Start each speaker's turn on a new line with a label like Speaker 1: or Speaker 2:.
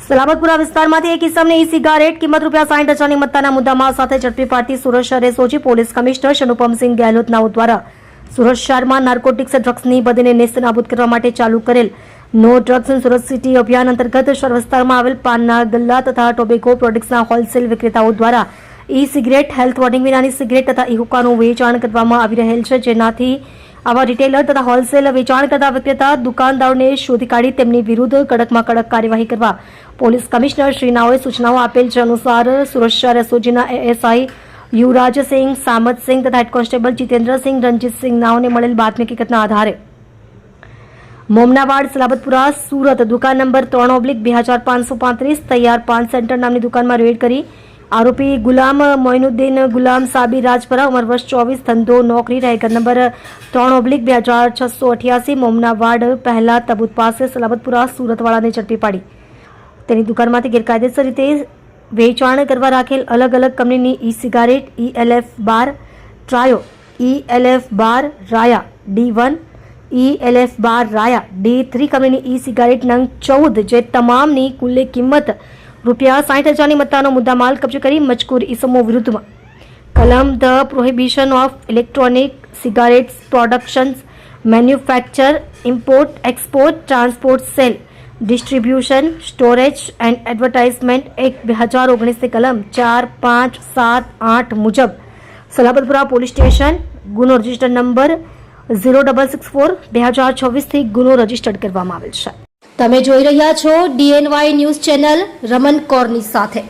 Speaker 1: સલાબતપુરા વિસ્તારમાંથી એક ઇસમને ઈ સિગારેટ કિંમત ₹60,000ની મત્તાના મુદ્દામાલ સાથે ઝડપી પાડતી સુરત શહેર એસઓજી પોલીસ કમિશનર અનુપમસિંહ ગેહલોતનાઓ દ્વારા સુરત શહેરમાં નાર્કોટિક્સ ડ્રગ્સની બદીને નેસ્તનાબૂદ કરવા માટે ચાલુ કરેલ no drugs in Surat city અભિયાન અંતર્ગત શહેર વિસ્તારમાં આવેલ પાનના ગલ્લા તથા ટોબેકો પ્રોડક્ટ્સના હોલસેલ વિક્રેતાઓ દ્વારા ઈ સિગરેટ હેલ્થ વોર્નિંગ વિનાની સિગરેટ તથા ઈ હુક્કાનું વેચાણ કરવામાં આવી રહેલ છે, જેનાથી આવા રિટેલર તથા હોલસેલ વેચાણ કરતા વિક્રેતા દુકાનદારોને શોધી કાઢી તેમની વિરુદ્ધ કડકમાં કડક કાર્યવાહી કરવા પોલીસ કમિશનર શ્રીનાઓએ સૂચનાઓ આપેલ છે. અનુસાર સુરત શહેર એસઓજીના એએસઆઈ યુવરાજસિંહ સામતસિંહ તથા હેડ કોન્સ્ટેબલ જીતેન્દ્રસિંહ રણજીતસિંહ નાઓને મળેલ બાતમી હકીકતના આધારે મોમનાવાડ સલાબતપુરા સુરત દુકાન નંબર 3/2535 તૈયાર પાન સેન્ટર નામની દુકાનમાં રેડ કરી આરોપી ગુલામ મોઇનુદ્દીન ગુલામ સાબી રાજપરા ઉંમર વર્ષ 24 ધંધો નોકરી રહે ઘર નંબર 3/2688 મોમનાવાડ પહેલા તબૂત પાસે સલાબતપુરા સુરતવાળાને ઝડપી પાડી તેની દુકાનમાંથી ગેરકાયદેસર રીતે વેચાણ કરવા રાખેલ અલગ અલગ કંપનીની ઈ સિગારેટ ELF બાર ટ્રાયો ELF બાર રાયા D1 ELF બાર રાયા D3 કંપનીની ઈ સિગારેટ નંગ 14 જે તમામની કુલ્લે કિંમત ₹60,000ની મત્તાનો મુદ્દામાલ કબજે કરી મજકૂર ઇસમો વિરુદ્ધમાં કલમ the prohibition of electronic cigarettes productions manufacture import export transport cell distribution storage and advertisement act 2019 કલમ 4, 5, 7, 8 મુજબ સલાબતપુરા પોલીસ સ્ટેશન ગુનો રજિસ્ટર નંબર 0664/2026 ગુનો રજીસ્ટર્ડ કરવામાં આવેલ છે. તમે જોઈ રહ્યા છો DNY ન્યૂઝ ચેનલ રમન કૌરની સાથે.